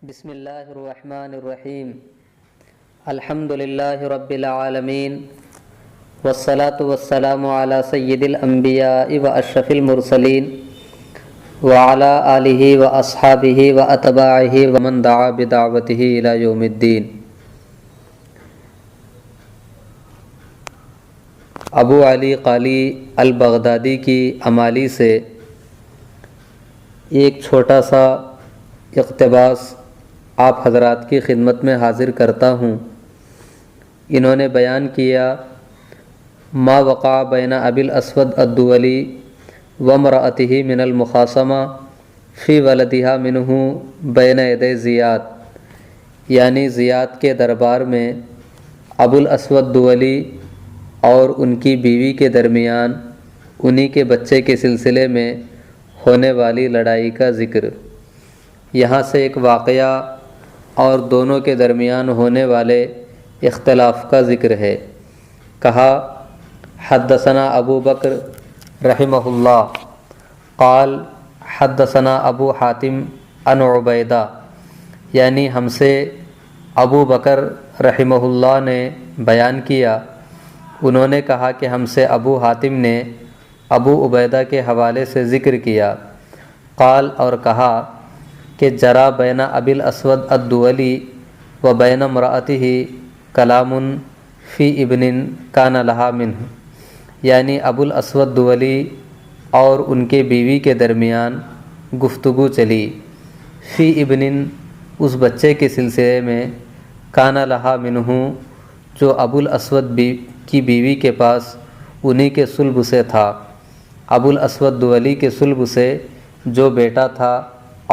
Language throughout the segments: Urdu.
بسم اللہ الرحمن الرحیم الحمد للہ رب العالمین والصلاة والسلام علی سید الانبیاء واشرف المرسلین وعلی آلہ واصحابہ واتباعہ ومن دعا بدعوتہ الی یوم الدین۔ ابو علی قالی البغدادی کی امالی سے ایک چھوٹا سا اقتباس آپ حضرات کی خدمت میں حاضر کرتا ہوں۔ انہوں نے بیان کیا ما وقع بین ابی الاسود الدولی وامرأتہ من المخاصمہ فی ولدہا منہ بین یدی زیاد، یعنی زیاد کے دربار میں ابو الاسود دولی اور ان کی بیوی کے درمیان انہی کے بچے کے سلسلے میں ہونے والی لڑائی کا ذکر۔ یہاں سے ایک واقعہ اور دونوں کے درمیان ہونے والے اختلاف کا ذکر ہے۔ کہا حدثنا ابو بکر رحمہ اللہ قال حدثنا ابو حاتم عن عبیدہ، یعنی ہم سے ابو بکر رحمہ اللہ نے بیان کیا، انہوں نے کہا کہ ہم سے ابو حاتم نے ابو عبیدہ کے حوالے سے ذکر کیا۔ قال، اور کہا کہ جرا بین ابی الاسود الدولی و بین امرأتہ کلام فی ابن کان لہا منہ، یعنی ابو الاسود دولی اور ان کے بیوی کے درمیان گفتگو چلی، فی ابن اس بچے کے سلسلے میں، کان لہا منہ جو ابو الاسود کی بیوی کے پاس انہی کے صلب سے تھا، ابو الاسود دولی کے صلب سے جو بیٹا تھا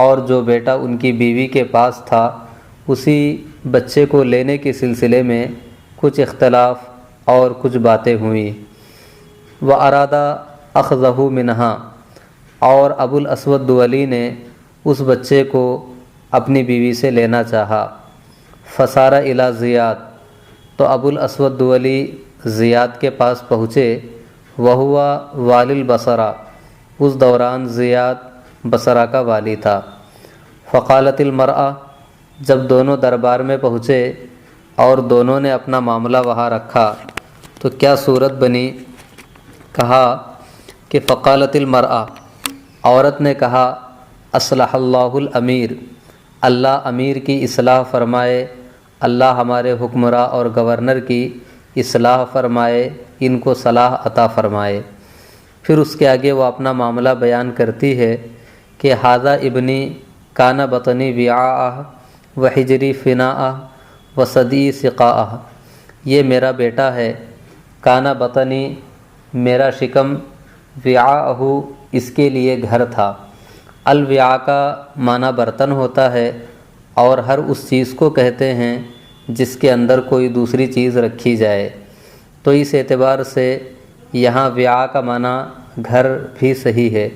اور جو بیٹا ان کی بیوی کے پاس تھا، اسی بچے کو لینے کے سلسلے میں کچھ اختلاف اور کچھ باتیں ہوئیں۔ وَأَرَادَ أَخْذَهُ مِنْهَا، اور ابو الاسود دولی نے اس بچے کو اپنی بیوی سے لینا چاہا۔ فَصَارَ إِلَى زِیاد، تو ابو الاسود دولی زیاد کے پاس پہنچے، وَهُوَ وَالِ الْبَصْرَةِ، اس دوران زیاد بصرہ کا والی تھا۔ فقالت المرأة، جب دونوں دربار میں پہنچے اور دونوں نے اپنا معاملہ وہاں رکھا تو کیا صورت بنی؟ کہا کہ فقالت المرأة، عورت نے کہا اصلح اللہ الامیر، اللہ امیر کی اصلاح فرمائے، اللہ ہمارے حکمراں اور گورنر کی اصلاح فرمائے، ان کو صلاح عطا فرمائے۔ پھر اس کے آگے وہ اپنا معاملہ بیان کرتی ہے کہ ھذا ابنی کان بطنی وعاء و حجری فناء و صدی سقاء، یہ میرا بیٹا ہے، کان بطنی میرا شکم، وعاء اس کے لیے گھر تھا۔ الوعاء کا معنی برتن ہوتا ہے، اور ہر اس چیز کو کہتے ہیں جس کے اندر کوئی دوسری چیز رکھی جائے، تو اس اعتبار سے یہاں وعاء کا معنی گھر بھی صحیح ہے۔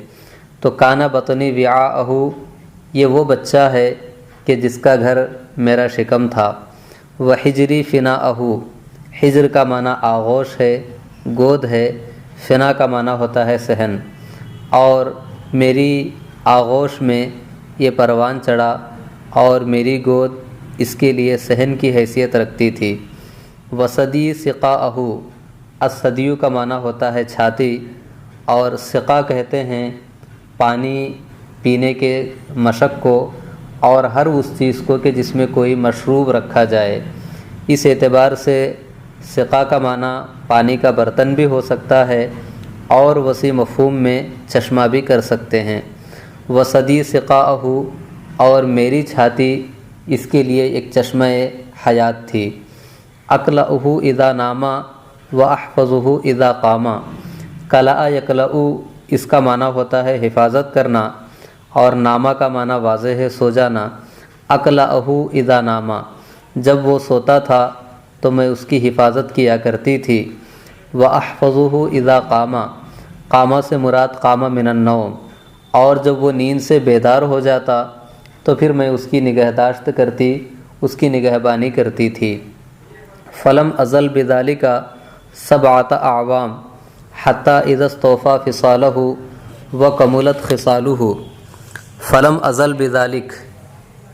تو کان بطنی وعاء، یہ وہ بچہ ہے کہ جس کا گھر میرا شکم تھا۔ وحجری فناء، حجر کا معنی آغوش ہے، گود ہے، فنا کا معنی ہوتا ہے صحن، اور میری آغوش میں یہ پروان چڑھا اور میری گود اس کے لیے صحن کی حیثیت رکھتی تھی۔ وصدی سقاء، الصدی کا معنی ہوتا ہے چھاتی، اور سقا کہتے ہیں پانی پینے کے مشک کو، اور ہر اس چیز کو کہ جس میں کوئی مشروب رکھا جائے۔ اس اعتبار سے سقا کا معنی پانی کا برتن بھی ہو سکتا ہے، اور وسیع مفہوم میں چشمہ بھی کر سکتے ہیں۔ وصدی سقاء، اور میری چھاتی اس کے لیے ایک چشمہ حیات تھی۔ اقلعہ اذا نام واحفظہ اذا قام، قلع یقلع اس کا معنی ہوتا ہے حفاظت کرنا، اور نامہ کا معنی واضح ہے سو جانا۔ اقلعہ اذا نام، جب وہ سوتا تھا تو میں اس کی حفاظت کیا کرتی تھی۔ واحفظہ اذا قام، قام سے مراد قام من النوم، اور جب وہ نیند سے بیدار ہو جاتا تو پھر میں اس کی نگہداشت کرتی، اس کی نگہبانی کرتی تھی۔ فلم ازل بذالک 7 اعوام حتی اذا استوفی فصالہ وکملت خصالہ، فلم ازل بذالک،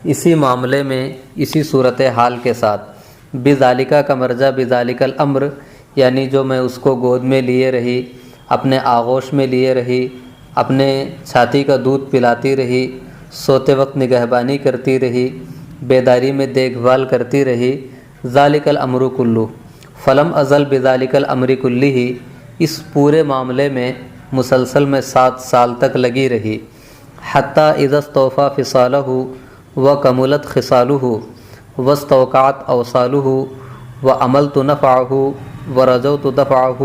اسی معاملے میں اسی صورت حال کے ساتھ بذالکہ کا مرجع بذالک الامر، یعنی جو میں اس کو گود میں لیے رہی، اپنے آغوش میں لیے رہی، اپنے چھاتی کا دودھ پلاتی رہی، سوتے وقت نگہبانی کرتی رہی، بیداری میں دیکھ بھال کرتی رہی، ذالک الامر کلہ فلم ازل بذالک الامر کلہ، اس پورے معاملے میں مسلسل میں 7 سال تک لگی رہی، حتیٰ اذا استوفیٰ فصالہ وکملت خصالہ واستوقعت اوصالہ وعملت نفعہ ورجوت دفعہ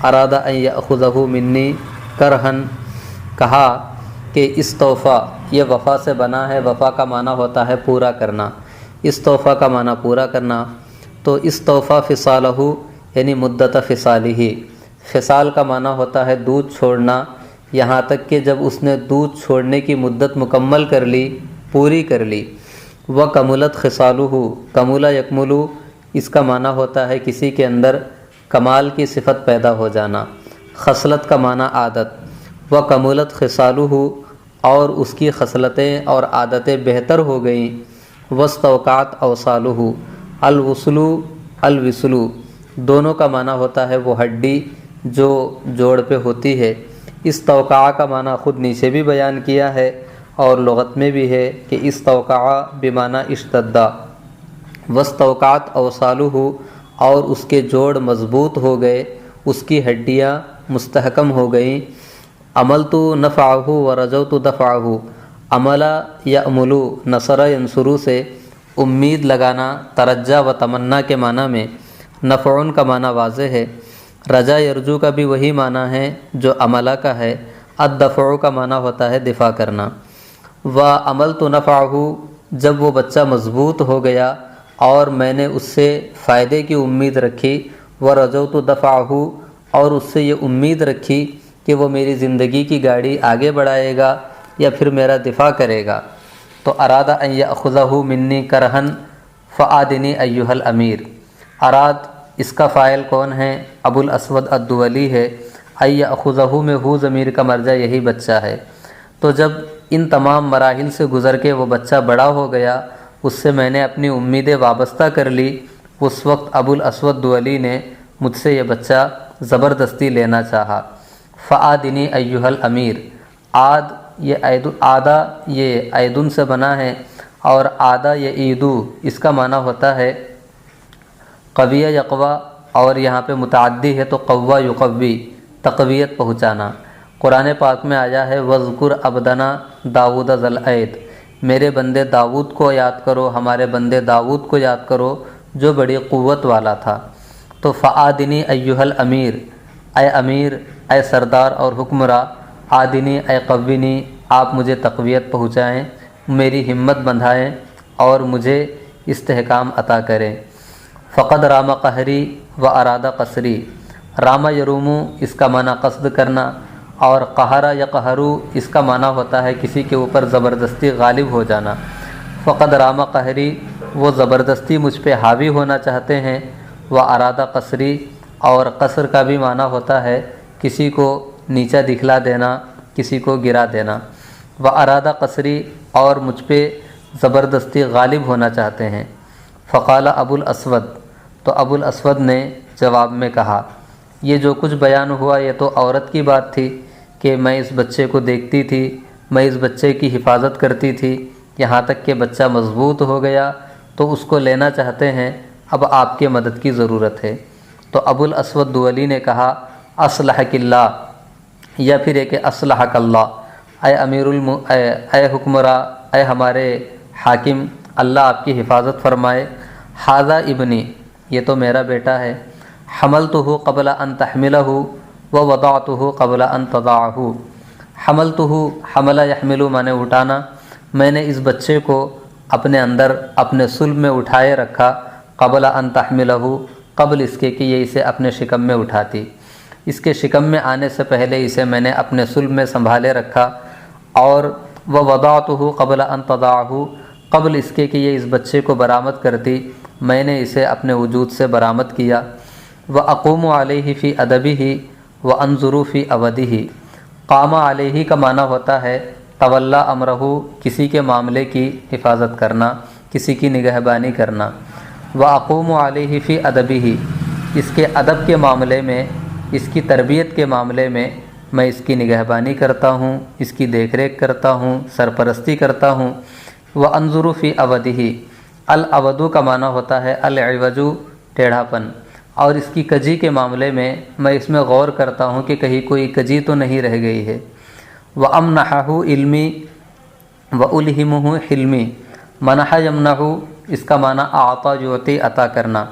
اراد ان یأخذہ منی کرہن۔ کہا کہ استوفیٰ یہ وفا سے بنا ہے، وفا کا معنی ہوتا ہے پورا کرنا، استوفیٰ کا معنی پورا کرنا، تو استوفیٰ فصالہ یعنی مدت فصالہ، فصال کا معنی ہوتا ہے دودھ چھوڑنا، یہاں تک کہ جب اس نے دودھ چھوڑنے کی مدت مکمل کر لی، پوری کر لی، وکملت خصالہ، کملا یکملو اس کا معنی ہوتا ہے کسی کے اندر کمال کی صفت پیدا ہو جانا، خصلت کا معنی عادت، وکملت خصالہ اور اس کی خصلتیں اور عادتیں بہتر ہو گئیں، واستوقعت اوصالہ، الوصل الوصل دونوں کا معنی ہوتا ہے وہ ہڈی جو جوڑ پہ ہوتی ہے، استوقع کا معنی خود نیچے بھی بیان کیا ہے اور لغت میں بھی ہے کہ استوقع بمعنی اشتدہ، واستوقعت اوصالہ اور اس کے جوڑ مضبوط ہو گئے، اس کی ہڈیاں مستحکم ہو گئیں، عملت نفعہ ورجوت دفعہ، عملہ یعمل نصر ینصر سے امید لگانا، ترجا و تمنا کے معنی میں، نفعن کا معنی واضح ہے، رجا یرجو کا بھی وہی معنی ہے جو عملہ کا ہے، الدفع کا معنی ہوتا ہے دفاع کرنا، وعملت نفعہ جب وہ بچہ مضبوط ہو گیا اور میں نے اس سے فائدے کی امید رکھی، ورجوت دفعہ اور اس سے یہ امید رکھی کہ وہ میری زندگی کی گاڑی آگے بڑھائے گا یا پھر میرا دفاع کرے گا، تو اراد ان یأخذہ منی کرہن فآدنی ایہا الامیر، اراد اس کا فاعل کون ہے؟ ابو الاسود الدولی ہے، ان یأخذہ میں ہو ضمیر کا مرجع یہی بچہ ہے، تو جب ان تمام مراحل سے گزر کے وہ بچہ بڑا ہو گیا، اس سے میں نے اپنی امیدیں وابستہ کر لی، اس وقت ابو الاسود دولی نے مجھ سے یہ بچہ زبردستی لینا چاہا، فآدنی ایہا الامیر، آد یہ آدھا یہ ایدن سے بنا ہے اور آدھا یہ ایدو اس کا معنی ہوتا ہے قویہ یقوی، اور یہاں پہ متعدی ہے تو قوہ یقوی تقویت پہنچانا۔ قرآن پاک میں آیا ہے وذکر عبدنا داؤد ذا الاید، میرے بندے داؤد کو یاد کرو، ہمارے بندے داؤد کو یاد کرو جو بڑی قوت والا تھا، تو فآدنی ایہا الامیر، اے امیر، اے سردار اور حکمراں، آدنی اے قوینی، آپ مجھے تقویت پہنچائیں، میری ہمت بندھائیں اور مجھے استحکام عطا کریں۔ فقد رام قہری و ارادہ قصری، رامہ یرومو اس کا معنی قصد کرنا، اور قہرہ یا قہرو اس کا معنی ہوتا ہے کسی کے اوپر زبردستی غالب ہو جانا۔ فقد رام قہری وہ زبردستی مجھ پہ حاوی ہونا چاہتے ہیں، و ارادہ قصری اور قصر کا بھی معنی ہوتا ہے کسی کو نیچا دکھلا دینا، کسی کو گرا دینا، و ارادہ قصری اور مجھ پہ زبردستی غالب ہونا چاہتے ہیں۔ فقال ابو الاسود، تو ابو الاسود نے جواب میں کہا یہ جو کچھ بیان ہوا یہ تو عورت کی بات تھی کہ میں اس بچے کو دیکھتی تھی، میں اس بچے کی حفاظت کرتی تھی، یہاں تک کہ بچہ مضبوط ہو گیا تو اس کو لینا چاہتے ہیں، اب آپ کے مدد کی ضرورت ہے۔ تو ابو الاسود دولی نے کہا اصلحک اللہ، یا پھر ایک اصلحک اللہ، اے حکمراں، اے ہمارے حاکم، اللہ آپ کی حفاظت فرمائے۔ ھذا ابنی، یہ تو میرا بیٹا ہے، حملتہ قبل ان تحملہ ووضعتہ قبل ان تضعہ، حملتہ حمل یحمل معنی اٹھانا، میں نے اس بچے کو اپنے اندر اپنے صلب میں اٹھائے رکھا، قبل ان تحملہ قبل اس کے کہ یہ اسے اپنے شکم میں اٹھاتی، اس کے شکم میں آنے سے پہلے اسے میں نے اپنے صلب میں سنبھالے رکھا، اور ووضعتہ قبل ان تضعہ قبل اس کے کہ یہ اس بچے کو برآمد کرتی، میں نے اسے اپنے وجود سے برآمد کیا۔ وَأَقُومُ عَلَيْهِ فِي أَدَبِهِ وَأَنظُرُ فِي أَوَدِهِ، قام علیہ کا معنی ہوتا ہے تولا امرہو کسی کے معاملے کی حفاظت کرنا، کسی کی نگہبانی کرنا، واقوم علیہ فی ادبہ اس کے ادب کے معاملے میں، اس کی تربیت کے معاملے میں میں اس کی نگہبانی کرتا ہوں، اس کی دیکھ ریکھ کرتا ہوں، سرپرستی کرتا ہوں۔ وانظر فی عودہ العودو کا معنی ہوتا ہے العوجو ٹیڑھا پن، اور اس کی کجی کے معاملے میں اس میں غور کرتا ہوں کہ کہیں کوئی کجی تو نہیں رہ گئی ہے۔ وامنحہ علمی والہمہ حلمی منح یمنح اس کا معنی اعطا یعطی عطا کرنا،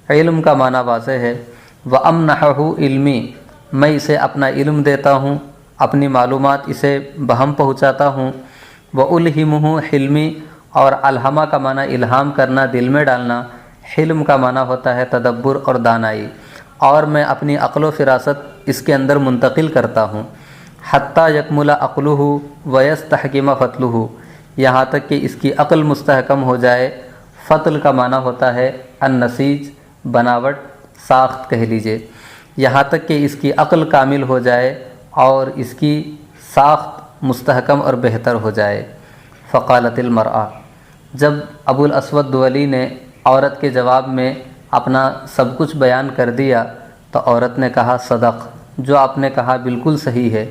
علم کا معنی واضح ہے۔ وامنحہ علمی میں اسے اپنا علم دیتا ہوں، اپنی معلومات اسے بہم پہنچاتا ہوں۔ والہمہ حلمی اور الہمہ کا معنی الہام کرنا، دل میں ڈالنا، حلم کا معنی ہوتا ہے تدبر اور دانائی، اور میں اپنی عقل و فراست اس کے اندر منتقل کرتا ہوں۔ حتیٰ یکمل عقلہ ویستحکم فتلہ یہاں تک کہ اس کی عقل مستحکم ہو جائے۔ فتل کا معنی ہوتا ہے النسیج بناوٹ، ساخت کہہ لیجئے، یہاں تک کہ اس کی عقل کامل ہو جائے اور اس کی ساخت مستحکم اور بہتر ہو جائے۔ فقالت المرأة جب ابو الاسود دؤلی نے عورت کے جواب میں اپنا سب کچھ بیان کر دیا تو عورت نے کہا صدق، جو آپ نے کہا بالکل صحیح ہے۔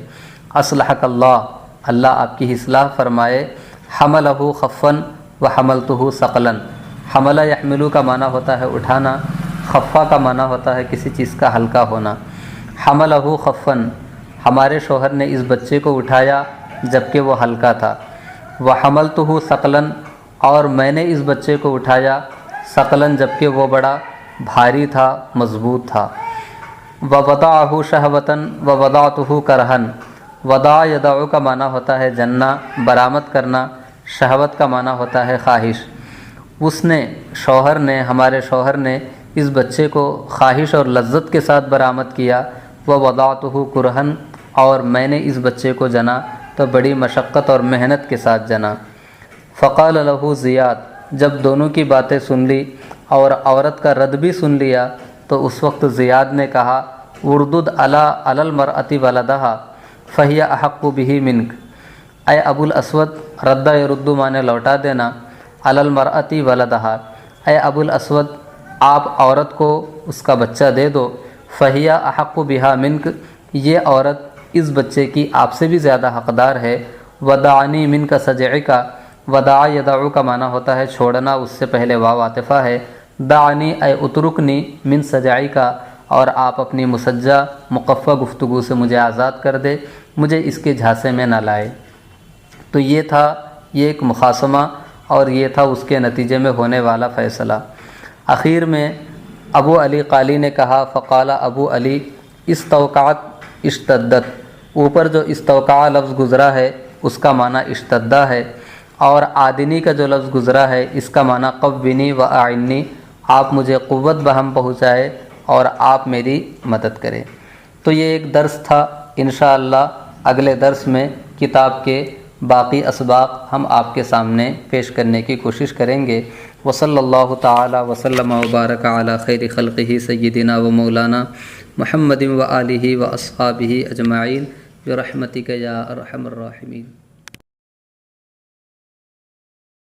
اصلحک اللہ، اللہ آپ کی اصلاح فرمائے۔ حملہ خفاً وحملتہ ثقلاً حملہ یحملو کا معنی ہوتا ہے اٹھانا، خفا کا معنی ہوتا ہے کسی چیز کا ہلکا ہونا۔ حملہ خفاً ہمارے شوہر نے اس بچے کو اٹھایا جبکہ وہ ہلکا تھا۔ وحملتہ ثقلاً اور میں نے اس بچے کو اٹھایا ثقلاً جبکہ وہ بڑا بھاری تھا، مضبوط تھا۔ ووضعہ شہوتاً ووضعتہ کرہاً وضع یضع کا معنی ہوتا ہے جننا، برآمد کرنا، شہوت کا معنی ہوتا ہے خواہش۔ اس نے شوہر نے ہمارے شوہر نے اس بچے کو خواہش اور لذت کے ساتھ برآمد کیا۔ ووضعتہ کرہاً اور میں نے اس بچے کو جنا تو بڑی مشقت اور محنت کے ساتھ جنا۔ فقال له زیاد جب دونوں کی باتیں سن لی اور عورت کا رد بھی سن لیا تو اس وقت زیاد نے کہا اردد علی المرأۃ ولدہا فہی احق بہ منک، اے ابو الاسود رد یرد معنی لوٹا دینا، علی المرأۃ ولدہا اے ابو الاسود آپ عورت کو اس کا بچہ دے دو، فہی احق بہا منک یہ عورت اس بچے کی آپ سے بھی زیادہ حقدار ہے۔ ودعنی منک سجعک ودع یدع کا معنی ہوتا ہے چھوڑنا، اس سے پہلے واو عاطفہ ہے۔ دعنی اے اترکنی من سجعک اور آپ اپنی مسجع مقفع گفتگو سے مجھے آزاد کر دے، مجھے اس کے جھانسے میں نہ لائے۔ تو یہ تھا یہ ایک مخاصمہ اور یہ تھا اس کے نتیجے میں ہونے والا فیصلہ۔ اخیر میں ابو علی قالی نے کہا فقال ابو علی استوقعت اشتدت، اوپر جو استوقع لفظ گزرا ہے اس کا معنی اشتدہ ہے، اور آدنی کا جو لفظ گزرا ہے اس کا معنی قوینی و اعنی، آپ مجھے قوت بہم پہنچائے اور آپ میری مدد کریں۔ تو یہ ایک درس تھا، انشاءاللہ اگلے درس میں کتاب کے باقی اسباق ہم آپ کے سامنے پیش کرنے کی کوشش کریں گے۔ وصلی اللہ تعالی وسلم وبارک علی خیر خلقہ سیدنا و مولانا محمد و آلہ و اصحابہ اجمعین برحمتک یا ارحم الراحمین۔